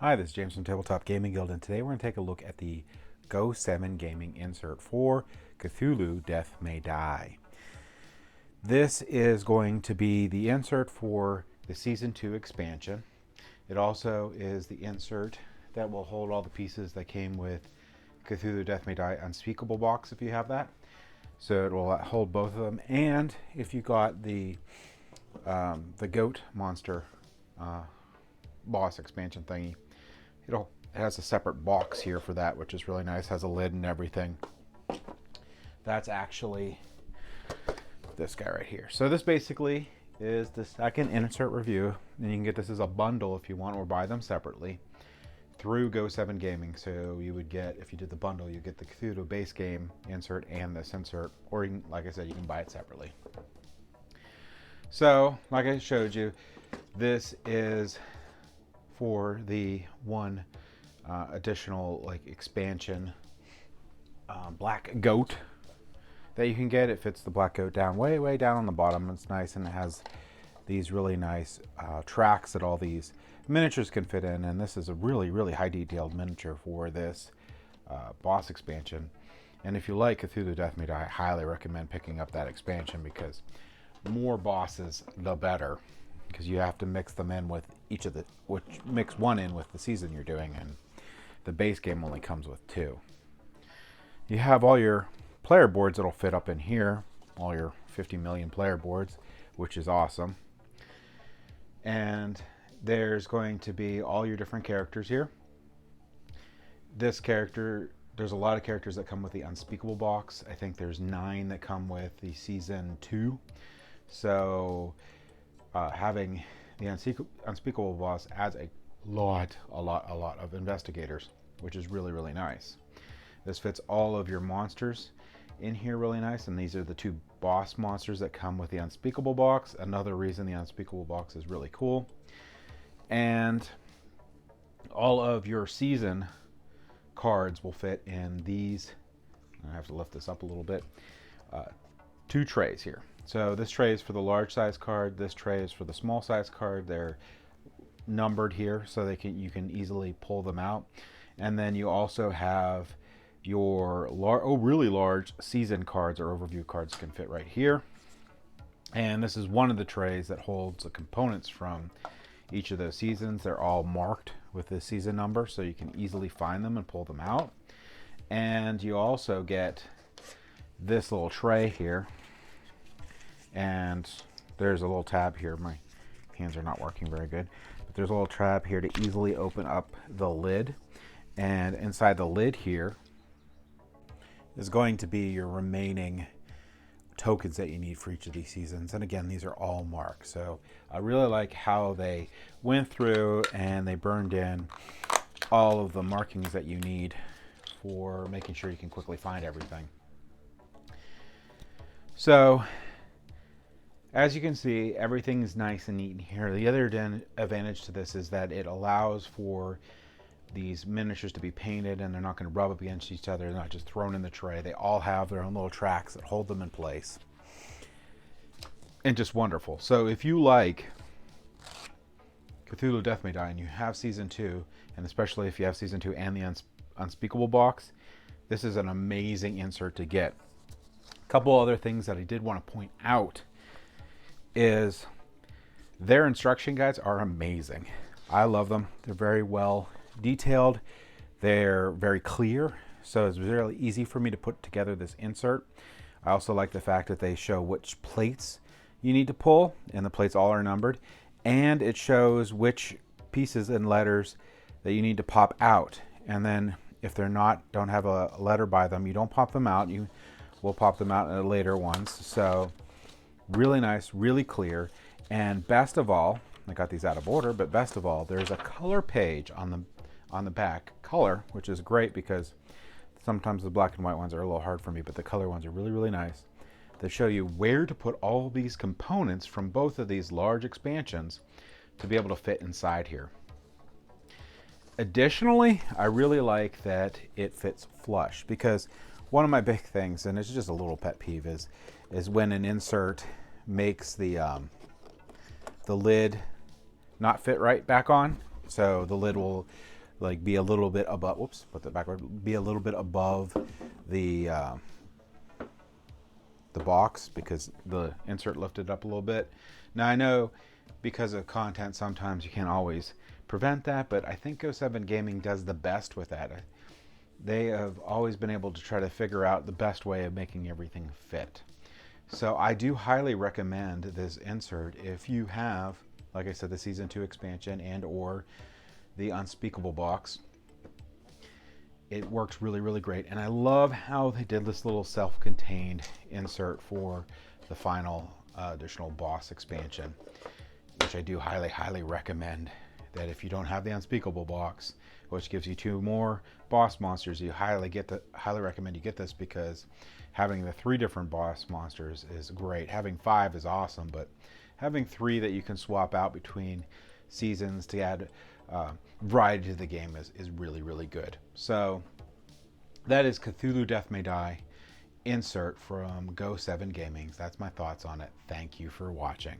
Hi, this is James from Tabletop Gaming Guild, and today we're going to take a look at the Go7 gaming insert for Cthulhu Death May Die. This is going to be the insert for the Season 2 expansion. It also is the insert that will hold all the pieces that came with Cthulhu Death May Die Unspeakable box, if you have that. So it will hold both of them, and if you got the goat monster boss expansion thingy, it has a separate box here for that, which is really nice. Has a lid and everything. That's actually this guy right here. So this basically is the second insert review, and you can get this as a bundle if you want, or buy them separately through Go7 Gaming. So you would get, if you did the bundle, you get the Cthulhu base game insert and this insert, or you can, like I said, you can buy it separately. So, like I showed you, this is for the one additional expansion black goat that you can get. It fits the black goat down way down on the bottom. It's nice, and it has these really nice tracks that all these miniatures can fit in, and this is a really high detailed miniature for this boss expansion. And if you like Cthulhu Death May Die, I highly recommend picking up that expansion, because more bosses the better, because you have to mix them in with each of the, mix one in with the season you're doing, and the base game only comes with 2. You have all your player boards that'll fit up in here, all your 50 million player boards, which is awesome. And there's going to be all your different characters here. This character, there's a lot of characters that come with the Unspeakable box. I think there's 9 that come with the Season 2. So having the Unspeakable boss adds a lot of investigators, which is really nice. This fits all of your monsters in here really nice, and these are the 2 boss monsters that come with the Unspeakable box. Another reason the Unspeakable box is really cool. And all of your season cards will fit in these, I have to lift this up a little bit, 2 trays here. So this tray is for the large size card, this tray is for the small size card. They're numbered here so you can easily pull them out. And then you also have your really large season cards or overview cards can fit right here. And this is one of the trays that holds the components from each of those seasons. They're all marked with the season number, so you can easily find them and pull them out. And you also get this little tray here, and there's a little tab here. My hands are not working very good, but there's a little tab here to easily open up the lid, and inside the lid here is going to be your remaining tokens that you need for each of these seasons. And again, these are all marked, so I really like how they went through and they burned in all of the markings that you need for making sure you can quickly find everything. So as you can see, everything is nice and neat in here. The other advantage to this is that it allows for these miniatures to be painted, and they're not going to rub up against each other. They're not just thrown in the tray. They all have their own little tracks that hold them in place. And just wonderful. So if you like Cthulhu Death May Die and you have Season 2, and especially if you have Season 2 and the Unspeakable box, this is an amazing insert to get. A couple other things that I did want to point out is their instruction guides are amazing. I love them. They're very well detailed. They're very clear, so it's really easy for me to put together this insert. I also like the fact that they show which plates you need to pull, and the plates all are numbered, and it shows which pieces and letters that you need to pop out. And then if they're don't have a letter by them, you don't pop them out. You will pop them out in later ones. So really nice, really clear. And best of all, I got these out of order, but best of all, there's a color page on the back, color, which is great because sometimes the black and white ones are a little hard for me, but the color ones are really nice. They show you where to put all these components from both of these large expansions to be able to fit inside here. Additionally, I really like that it fits flush, because one of my big things, and it's just a little pet peeve, is when an insert makes the lid not fit right back on. So the lid will like be a little bit above, whoops, put that backward, be a little bit above the box because the insert lifted up a little bit. Now I know because of content sometimes you can't always prevent that, but I think Go7 Gaming does the best with that. They have always been able to try to figure out the best way of making everything fit. So I do highly recommend this insert if you have, like I said, the Season 2 expansion and or the Unspeakable box. It works really, really great. And I love how they did this little self-contained insert for the final additional boss expansion, which I do highly, highly recommend. That if you don't have the Unspeakable box, which gives you 2 more boss monsters, you highly recommend you get this, because having the 3 different boss monsters is great. Having 5 is awesome, but having 3 that you can swap out between seasons to add variety to the game is really, really good. So that is Cthulhu Death May Die insert from Go7 Gaming. That's my thoughts on it. Thank you for watching.